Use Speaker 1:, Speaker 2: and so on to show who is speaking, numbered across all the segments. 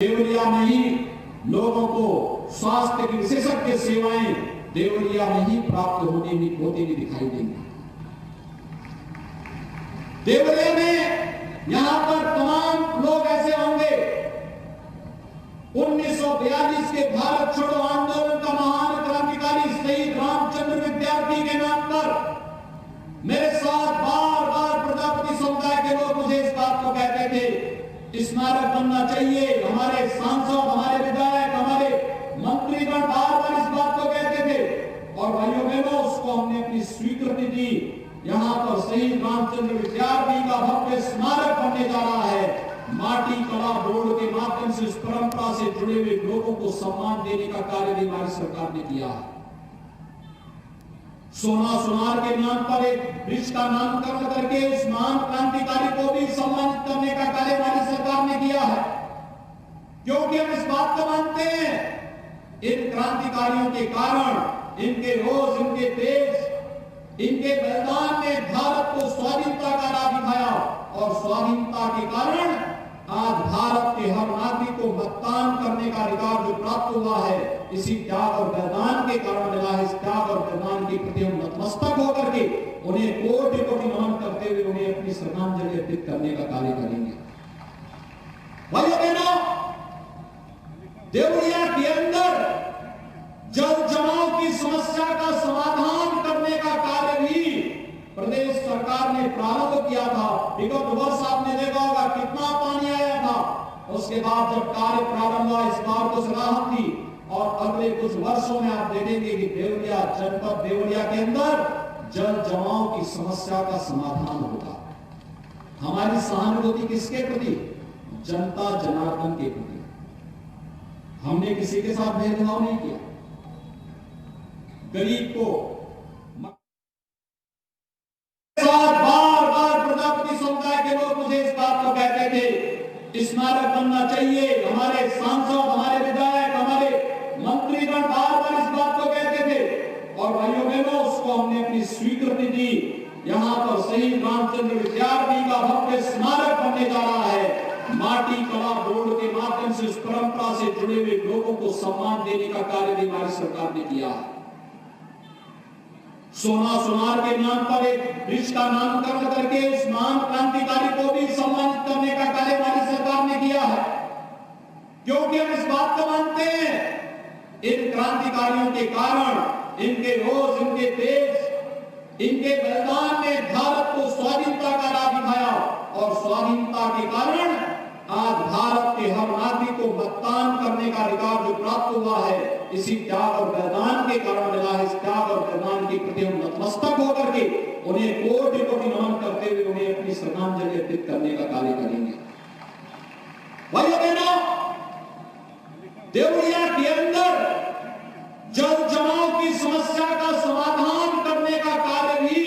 Speaker 1: देवरिया में ही लोगों को स्वास्थ्य की विशेषज्ञ सेवाएं देवरिया में ही प्राप्त होती हुई दिखाई देंगी। देवरिया में यहां पर तमाम लोग ऐसे होंगे 1942 के भारत छोड़ो आंदोलन का महान क्रांतिकारी शहीद रामचंद्र विद्यार्थी के नाम पर मेरे साथ बार बार प्रजापति समुदाय के लोग मुझे इस बात को कहते थे, स्मारक बनना चाहिए। हमारे सांसद, हमारे विधायक, हमारे मंत्रीगण बार बार इस बात को कहते थे और भाइयों बहनों उसको हमने अपनी स्वीकृति दी। यहां पर शहीद रामचंद्र विद्यार्थी का भव्य स्मारक बनने जा रहा है। माटी कला बोर्ड के माध्यम से इस परंपरा से जुड़े हुए लोगों को सम्मान देने का कार्य भी हमारी सरकार ने किया है। सोना सुनार के नाम पर एक ब्रिज का नामकरण करके इस महान क्रांतिकारी को भी सम्मानित करने का कार्य हमारी सरकार ने किया है, क्योंकि हम इस बात को मानते हैं इन क्रांतिकारियों के कारण, इनके रोज, इनके तेज, इनके बलिदान ने भारत को स्वाधीनता का राह दिखाया और स्वाधीनता के कारण आज भारत के हर नागरिक को मतदान करने का अधिकार जो प्राप्त हुआ है, इसी त्याग और बलिदान के कारण मिला है। इस त्याग और बलिदान के प्रति हम नतमस्तक होकर के उन्हें कोटि कोटि नमन करते हुए उन्हें अपनी श्रद्धांजलि अर्पित करने का कार्य करेंगे। भाइयों बहनों, देवरिया के अंदर जल जमाव की समस्या का समाधान करने का कार्य भी प्रदेश सरकार ने प्रारंभ किया था। विगत वर्ष आपने देखा होगा कितना पानी आया था। उसके बाद जब कार्य प्रारंभ हुआ, इस बार तो सराहत थी और अगले कुछ वर्षों में आप देखेंगे कि देवरिया जनपद देवरिया के अंदर जल जमाव की समस्या का समाधान होगा। हमारी सहानुभूति किसके प्रति? जनता जनार्दन के प्रति। हमने किसी के साथ भेदभाव नहीं किया। गरीब को बार बार प्रजापति समुदाय के लोग मुझे इस बात को कहते थे, स्मारक बनना चाहिए। हमारे सांसद, हमारे विधायक, हमारे मंत्रीगण बार बार इस बात को कहते थे और भाइयों बहनों उसको हमने अपनी स्वीकृति दी। यहां पर शहीद रामचंद्र विद्यार्थी का भव्य स्मारक बनने जा रहा है। माटी कला बोर्ड के माध्यम से इस परंपरा से जुड़े हुए लोगों को सम्मान देने का कार्य भी हमारी सरकार ने किया है। सोना सुनार के नाम पर एक ब्रिज का नामकरण करके इस महान क्रांतिकारी को भी सम्मानित करने का कार्य हमारी सरकार ने किया है, क्योंकि हम इस बात को मानते हैं इन क्रांतिकारियों के कारण, इनके रोज, इनके तेज, इनके बलिदान ने भारत को स्वाधीनता का राह दिखाया और स्वाधीनता के कारण आज भारत के हर नागरिक को मतदान करने का अधिकार जो प्राप्त हुआ है, इसी त्याग और बलिदान के कारण मिला है। इस त्याग और बलिदान के प्रति हम नतमस्तक होकर के उन्हें कोटि कोटि नमन करते हुए उन्हें अपनी श्रद्धांजलि अर्पित करने का कार्य करेंगे। भाइयों बहनों, देवरिया के अंदर जल जमाव की समस्या का समाधान करने का कार्य भी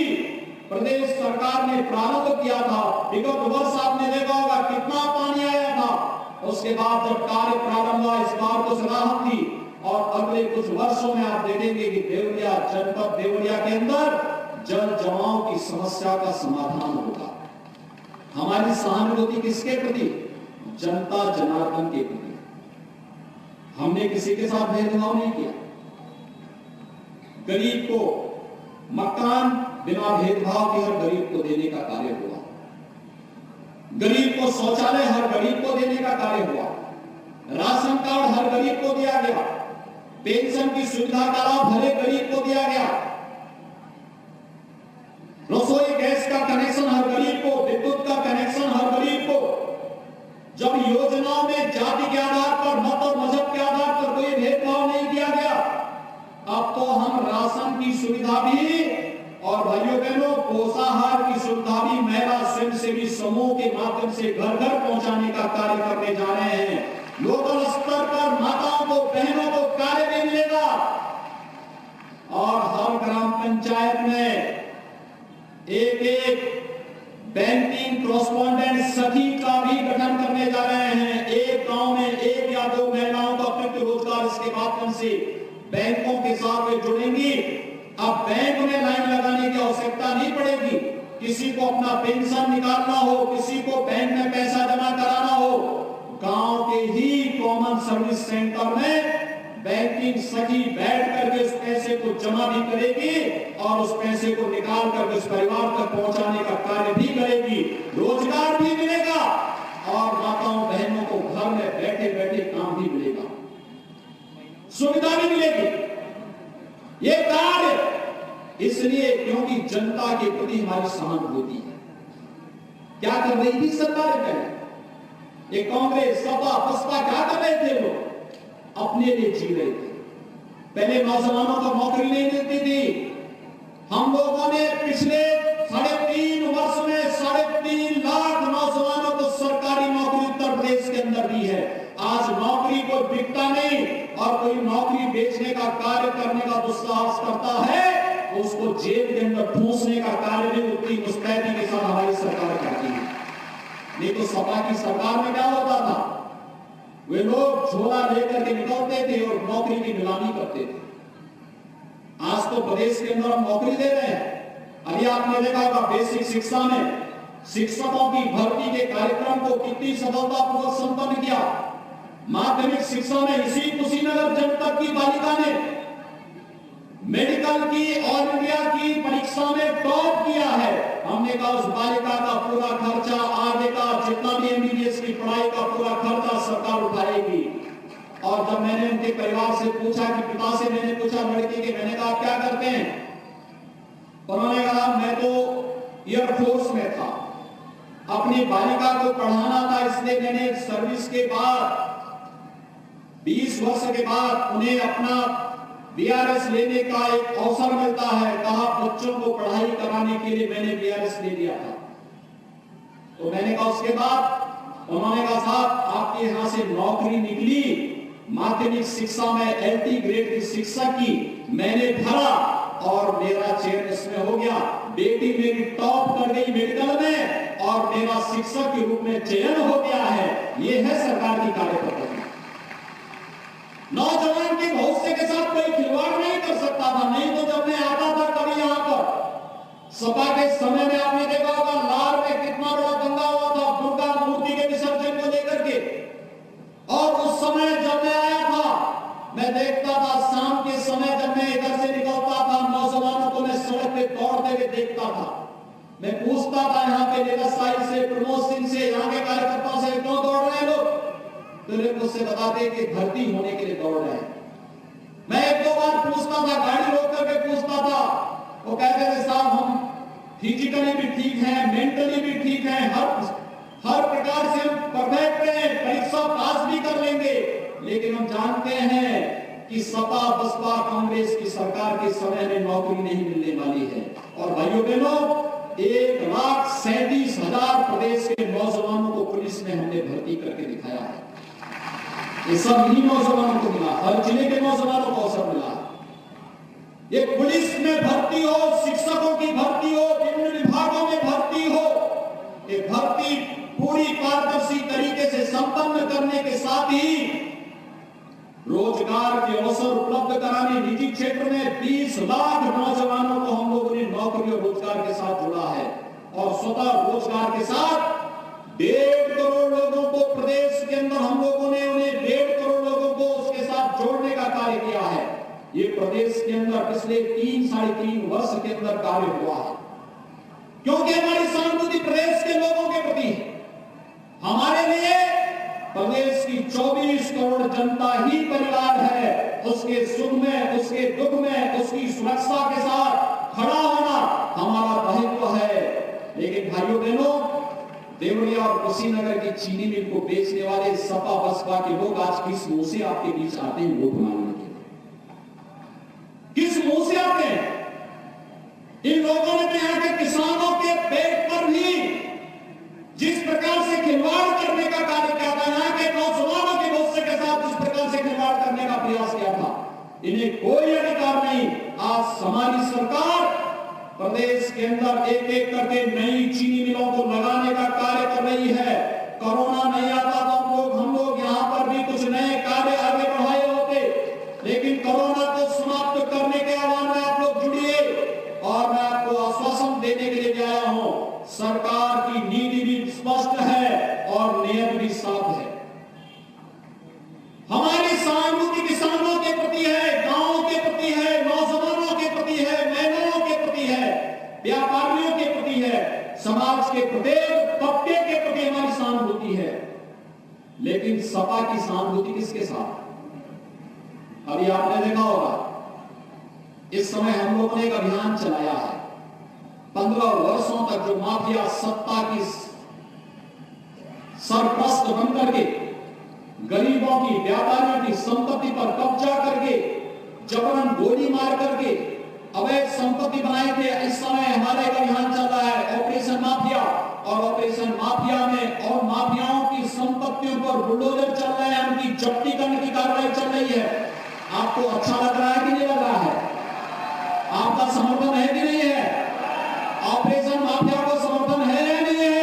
Speaker 1: प्रदेश सरकार ने प्रारंभ किया था। विगत वर्ष आपने देखा होगा कितना पानी आया था। उसके बाद जब कार्य प्रारंभ हुआ, इस बार तो सराहत थी और अगले कुछ वर्षों में आप देखेंगे कि देवरिया जनपद देवरिया के अंदर जल जमाव की समस्या का समाधान होगा। हमारी सहानुभूति किसके प्रति? जनता जनार्दन के प्रति। हमने किसी के साथ भेदभाव नहीं किया। गरीब को मकान बिना भेदभाव के हर गरीब को देने का कार्य हुआ। गरीब को शौचालय हर गरीब को देने का कार्य हुआ। राशन कार्ड हर गरीब को दिया गया। पेंशन की सुविधा का लाभ हर एक गरीब को दिया गया। रसोई गैस का कनेक्शन हर गरीब को, विद्युत का कनेक्शन हर गरीब को। जब योजनाओं में जाति के आधार पर, मत और मजहब के आधार पर कोई भेदभाव नहीं किया गया, अब तो हम राशन की सुविधा भी और भाइयों बहनों पोषाहार की सुविधा भी महिला स्वयंसेवी समूह के माध्यम से घर घर पहुंचाने का कार्य करने जा रहे हैं। लोकल स्तर पर माताओं को, बहनों को कार्य भी मिलेगा और हर ग्राम पंचायत में एक बैंकिंग कॉरेस्पॉन्डेंट सखी का भी गठन करने जा रहे हैं। एक गांव में एक या दो महिलाओं का अतिरिक्त रोजगार इसके माध्यम से बैंकों के साथ वे जुड़ेंगी। अब बैंक में लाइन लगाने की आवश्यकता नहीं पड़ेगी। किसी को अपना पेंशन निकालना हो, किसी को बैंक में पैसा जमा कराना हो, गांव के ही कॉमन सर्विस सेंटर में बैंकिंग सखी बैठ करके उस पैसे को जमा भी करेगी और उस पैसे को निकाल करके उस परिवार तक पहुंचाने का कार्य भी करेगी। रोजगार भी मिलेगा और माताओं बहनों को घर में बैठे बैठे काम भी मिलेगा, सुविधा भी मिलेगी। ये कार्य इसलिए क्योंकि जनता के प्रति हमारी सहानुभूति है। क्या कर रही थी सरकार पहले? ये कांग्रेस, सपा, बसपा क्या कर रहे थे? लोग अपने लिए जी रहे थे। पहले नौजवानों को नौकरी नहीं मिलती थी। हम लोगों ने पिछले 3.5 वर्ष में 3.5 लाख नौजवानों को सरकारी नौकरी उत्तर प्रदेश के अंदर दी है। आज नौकरी कोई बिकता नहीं और कोई नौकरी बेचने का कार्य करने का दुस्साहस करता है, उसको जेल के अंदर ठूंसने का कार्य भी उतनी मुस्तैदी के साथ हमारी सरकार करती है। नहीं तो सपा की सरकार में क्या होता था? वे लोग झोला लेकर के निकलते थे और नौकरी की नीलामी करते थे। आज तो प्रदेश के अंदर हम नौकरी दे रहे हैं। अभी आपने देखा होगा बेसिक शिक्षा में शिक्षकों की भर्ती के कार्यक्रम को कितनी सफलतापूर्वक संपन्न किया। माध्यमिक शिक्षा में इसी कुशीनगर जनपद की बालिका ने मेडिकल की ऑल इंडिया की परीक्षा में टॉप किया है। हमने कहा उस बालिका का पूरा खर्चा, आगे का जितना भी एमबीबीएस की पढ़ाई का पूरा खर्चा सरकार उठाएगी। और जब मैंने उनके परिवार से पूछा कि पिता से मैंने पूछा लड़की के, मैंने कहा क्या करते हैं? उन्होंने कहा मैं तो एयरफोर्स में था, अपनी बालिका को पढ़ाना था, इसलिए मैंने सर्विस के बाद 20 वर्ष के बाद उन्हें अपना बीआरएस लेने का एक अवसर मिलता है। कहा बच्चों को पढ़ाई कराने के लिए मैंने बीआरएस ले लिया था। तो मैंने कहा उसके बाद? उन्होंने कहा साहब आपके यहां से नौकरी निकली, माध्यमिक शिक्षा में एलटी ग्रेड की शिक्षक की, मैंने भरा और मेरा चयन इसमें हो गया। बेटी मेरी टॉप कर गई मेडिकल में और मेरा शिक्षक के रूप में चयन हो गया है। यह है सरकार की कार्य पद्धति। नौजवान के भविष्य के साथ कोई खिलवाड़ नहीं कर सकता था। नहीं तो जब मैं आता था कभी यहां पर सपा के समय में आपने देखा होगा लार में कितना बड़ा दंगा हुआ था दुर्गा मूर्ति के विसर्जन को लेकर के। और उस समय जब मैं आया था मैं देखता था शाम के समय जब मैं इधर से निकलता था नौजवानों को मैं सड़क पे दौड़ते हुए देखता था। मैं पूछता था यहाँ पे नीरज साहिल से, प्रमोद सिंह से, यहाँ के कार्यकर्ताओं से क्यों दौड़ रहे हैं लोग? तो लोग मुझसे बताते कि भर्ती होने के लिए दौड़ रहे हैं। मैं 1-2 बार पूछता था, गाड़ी रोक करके पूछता था, वो कहते थे साहब हम फिजिकली भी ठीक हैं, मेंटली भी ठीक हैं, हर प्रकार से हम परफेक्ट हैं, परीक्षा पास भी कर लेंगे। लेकिन हम जानते हैं कि सपा बसपा कांग्रेस की सरकार के समय में नौकरी नहीं मिलने वाली है। और भाइयों बहनों 1,37,000 प्रदेश के नौजवानों को पुलिस में हमने भर्ती करके दिखाया है। ये सब इन्हीं नौजवानों को मिला, हर जिले के नौजवानों को अवसर मिला। ये पुलिस में भर्ती हो, शिक्षकों की भर्ती हो, विभिन्न विभागों में भर्ती हो, ये भर्ती पूरी पारदर्शी तरीके से संपन्न करने के साथ ही रोजगार के अवसर उपलब्ध कराने, निजी क्षेत्र में 20 लाख नौजवानों को हम लोगों ने नौकरी और रोजगार के साथ जोड़ा है। और स्वतः रोजगार के साथ 1.5 करोड़ लोगों को प्रदेश के अंदर हम लोगों ने उन्हें 1.5 करोड़ लोगों को उसके साथ जोड़ने का कार्य किया है। ये प्रदेश के अंदर पिछले 3-3.5 वर्ष के अंदर कार्य हुआ है, क्योंकि हमारी सहानुभूति प्रदेश के लोगों के प्रति है। हमारे लिए प्रदेश की 24 करोड़ जनता ही परिवार है। उसके सुख में, उसके दुख में, उसकी सुरक्षा के साथ खड़ा होना हमारा दायित्व है। लेकिन भाइयों बहनों, देवरिया और कुशीनगर की चीनी मिल को बेचने वाले सपा बसपा के लोग आज किस मुंह से आपके बीच आते हैं वोट मांगने के लिए? किस मुंह से आते हैं? इन लोगों ने तो यहाँ के किसानों के पेट पर भी जिस प्रकार से खिलवाड़ करने का कार्य किया था, यहाँ के नौजवानों के भविष्य के साथ जिस प्रकार से खिलवाड़ करने का प्रयास किया था, इन्हें कोई अधिकार नहीं। आज हमारी सरकार प्रदेश के अंदर एक एक करके नई चीनी मिलों को लगाने का कार्य कर रही है। कोरोना नहीं आता तो हम लोग यहाँ पर भी कुछ नए कार्य आगे बढ़ाए होते, लेकिन कोरोना को समाप्त करने के आह्वान में आप लोग जुड़िए। और मैं आपको आश्वासन देने के लिए भी आया हूं, सरकार की नीति भी स्पष्ट है और नियत भी साफ है। किसानों के प्रति है, गांवों के प्रति है, नौजवानों के प्रति है, महिलाओं के प्रति है, व्यापारियों के प्रति है, समाज के प्रत्येक तबके के प्रति हमारी सहानुभूति है। लेकिन सपा की सहानुभूति किसके साथ? अभी आपने देखा होगा, इस समय हम लोगों ने एक अभियान चलाया है। 15 वर्षों तक जो माफिया सत्ता की सरपरस्त बनकर के गरीबों की, व्यापारियों की संपत्ति पर कब्जा करके जबरन गोली मार करके अवैध संपत्ति बनाए थे, इस समय हमारा एक अभियान चल रहा है ऑपरेशन माफिया। और ऑपरेशन माफिया में और माफियाओं की संपत्तियों पर बुलडोजर चल रहे हैं, उनकी जब्ती करने की कार्रवाई चल रही है। आपको अच्छा लग रहा है कि नहीं लग रहा है? आपका समर्थन है कि नहीं है? ऑपरेशन माफिया को समर्थन है या नहीं है?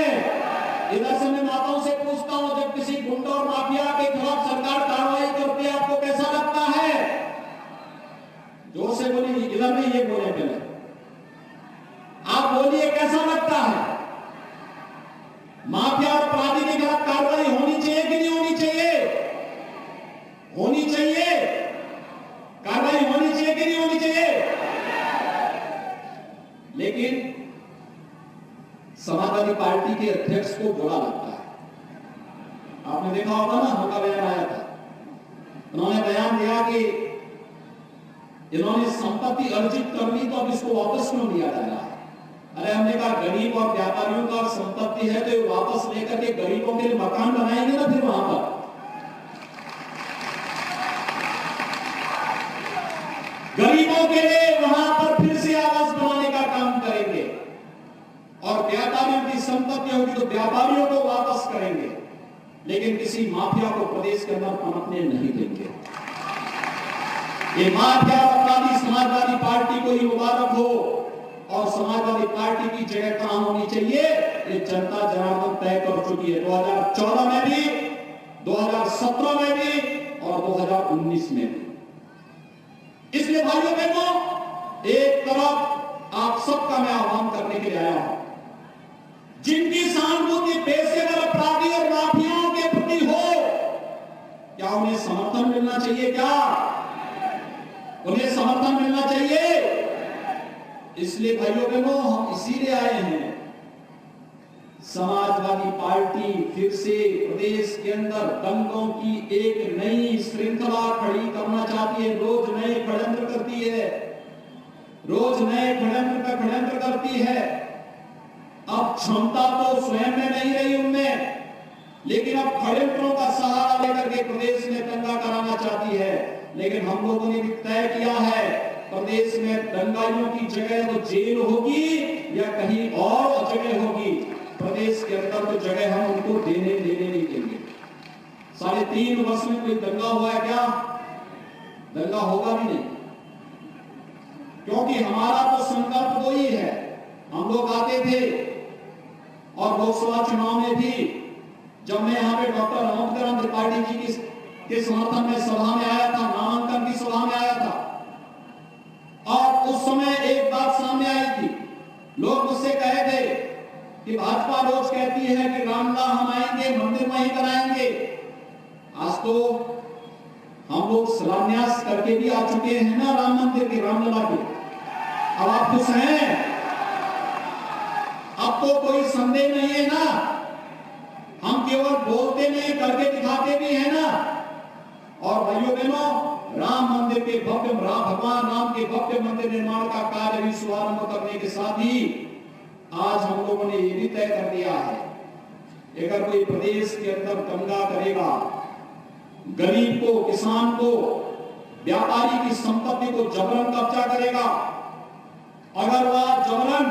Speaker 1: इधर से मैं माताओं से पूछता हूं, जब किसी गुंडा और माफिया के खिलाफ सरकार कार्रवाई करती है, आपको कैसा लगता है? जोर से बोलिए, इधर नहीं, ये बोले पहले आप बोलिए, कैसा लगता है? माफिया और अपराधी के खिलाफ कार्रवाई होनी चाहिए कि नहीं होनी चाहिए? होनी चाहिए। कार्रवाई होनी चाहिए कि नहीं होनी चाहिए? लेकिन समाजवादी पार्टी के अध्यक्ष को बुरा लगता है। आपने देखा होगा ना, उनका बयान आया था, उन्होंने बयान दिया कि इन्होंने संपत्ति अर्जित कर ली तो अब इसको वापस क्यों दिया जा रहा है? अरे हमने कहा गरीब और व्यापारियों का संपत्ति है तो ये वापस लेकर के गरीबों के लिए मकान बनाएंगे ना, फिर वहां पर गरीबों के लिए वहां पर फिर से आवास बनाने का काम करेंगे। और व्यापारियों की संपत्ति होगी तो व्यापारियों को वापस करेंगे, लेकिन किसी माफिया को प्रदेश के अंदर पनपने नहीं देंगे। ये माफिया अपराधी समाजवादी पार्टी को ही मुबारक हो, और समाजवादी पार्टी की जगह कहां होनी चाहिए ये जनता जनार्दन तय कर चुकी है। 2014 में भी, 2017 में भी और 2019 में भी। इसलिए भाइयों बहनों, एक तरफ आप सबका मैं आह्वान करने के लिए आया हूं, जिनकी सहानुभूति पेशेवर अपराधी और माफियाओं के प्रति हो, क्या उन्हें समर्थन मिलना चाहिए? क्या उन्हें समर्थन मिलना चाहिए? इसलिए भाइयों बहनों, हम इसीलिए आए हैं। समाजवादी पार्टी फिर से प्रदेश के अंदर दंगों की एक नई श्रृंखला खड़ी करना चाहती है। रोज नए षड्यंत्र करती है, रोज नए षड्यंत्र का षड्यंत्र करती है। अब क्षमता तो स्वयं में नहीं रही उनमें, लेकिन अब षड्यंत्रों का सहारा लेकर के प्रदेश में दंगा कराना चाहती है। लेकिन हम लोगों ने भी तय किया है, प्रदेश में दंगाइयों की जगह वो जेल होगी या कहीं और जगह होगी, प्रदेश के अंदर तो जगह हम उनको देने नहीं देंगे। 3.5 वर्ष में कोई दंगा हुआ है क्या? दंगा होगा भी नहीं, क्योंकि हमारा तो संकल्प वो ही है। हम लोग आते थे और लोकसभा चुनाव में भी, जब मैं यहाँ पे डॉक्टर रामचंद्र त्रिपाठी जी के समर्थन में सभा में आया था, नामांकन की सभा में आया था, और उस समय एक बात सामने आई थी। लोग मुझसे कहे थे कि भाजपा रोज कहती है कि रामलला हम आएंगे, मंदिर वहीं कराएंगे। आज तो हम लोग शिलान्यास करके भी आ चुके हैं ना राम मंदिर के, रामलला के। अब आप खुश हैं? अब तो कोई संदेह नहीं है ना, हम केवल बोलते नहीं करके दिखाते भी है ना। और भाइयों बहनों, राम मंदिर के भव्य, भगवान राम के भव्य मंदिर निर्माण का कार्य भी शुभारंभ करने के साथ ही आज हम लोगों ने ये भी तय कर दिया है, अगर कोई प्रदेश के अंदर दंगा करेगा, गरीब को, किसान को, व्यापारी की संपत्ति को जबरन कब्जा करेगा, अगर वह जबरन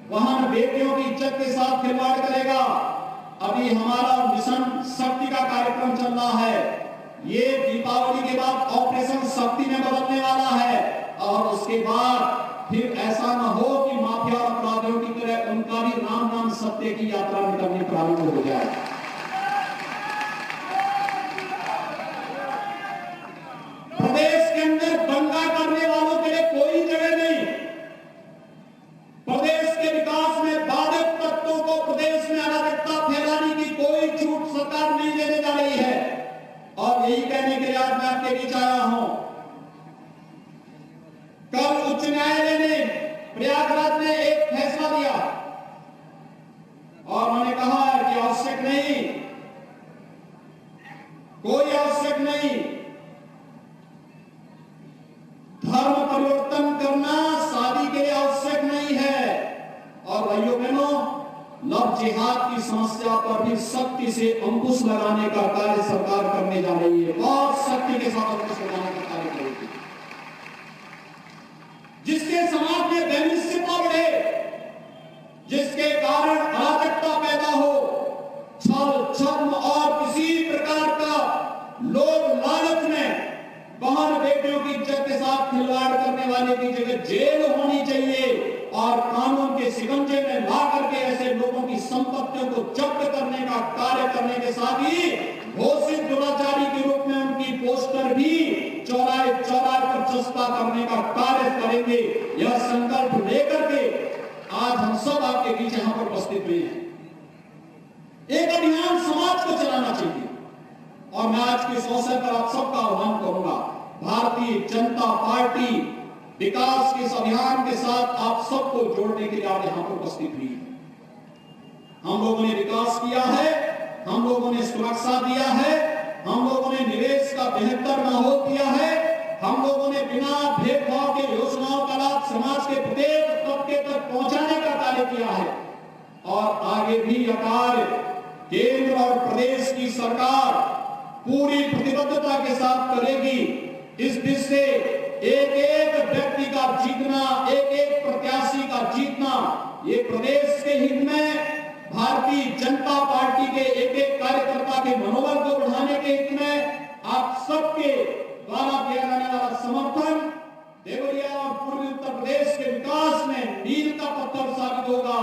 Speaker 1: वहां बेटियों की इज्जत के साथ खिलवाड़ करेगा। अभी हमारा मिशन शक्ति का कार्यक्रम चल रहा है, ये दीपावली के बाद ऑपरेशन शक्ति में बदलने वाला है, और उसके बाद फिर ऐसा न हो कि माफिया और अपराधियों की तरह उनका भी राम नाम सत्य की यात्रा निकलनी प्रारंभ हो जाए। प्रदेश के अंदर दंगा करने वालों के लिए कोई जगह नहीं। प्रदेश के विकास में बाधित तत्वों को प्रदेश में अराजकता फैलाने की कोई छूट सरकार नहीं देने जा रही है। और वही कहने के लिए आज मैं आपके बीच आया हूं। कल उच्च न्यायालय ने प्रयागराज में एक फैसला दिया और उन्होंने कहा है कि आवश्यक नहीं, कोई आवश्यक नहीं, धर्म परिवर्तन करना शादी के लिए आवश्यक नहीं है। और भाइयों बहनों, लव जिहाद की समस्या पर भी सख्ती से अंकुश लगाने का कार्य सरकार करने जा रही है। बहुत सख्ती के साथ अंकुश लगाने का कार्य करेगी, जिसके समाज में बेनिश्चितता बढ़े, जिसके कारण अराजकता पैदा हो, छल छद्म और किसी प्रकार का लोभ लालच में बहन बेटियों की इज्जत के साथ खिलवाड़ करने वाले की जगह जेल होनी चाहिए और कानून के शिकंजे में ला करके ऐसे लोगों की संपत्तियों को जब्त करने का कार्य करने के साथ ही घोषित दुराचारी के रूप में उनकी पोस्टर भी चौराहे चौराहे पर चस्पा करने का कार्य करेंगे। यह संकल्प लेकर के आज हम सब आपके बीच यहां पर उपस्थित हुए हैं। एक अभियान समाज को चलाना चाहिए और मैं आज के इस अवसर पर आप सबका आह्वान करूंगा। भारतीय जनता पार्टी विकास के इस अभियान के साथ आप सबको जोड़ने के लिए आज यहां पर उपस्थित हुई है। हम लोगों ने विकास किया है, हम लोगों ने सुरक्षा दिया है, हम लोगों ने निवेश का बेहतर माहौल दिया है, हम लोगों ने बिना भेदभाव के योजनाओं का लाभ समाज के प्रत्येक तबके तक पहुंचाने का कार्य किया है और आगे भी यह कार्य केंद्र और प्रदेश की सरकार पूरी प्रतिबद्धता के साथ करेगी। इस दिशा से एक एक व्यक्ति का जीतना, एक एक प्रत्याशी का जीतना, ये प्रदेश के हित में, भारतीय जनता पार्टी के एक एक कार्यकर्ता के मनोबल को बढ़ाने के हित में आप सबके द्वारा किया जाने वाला समर्थन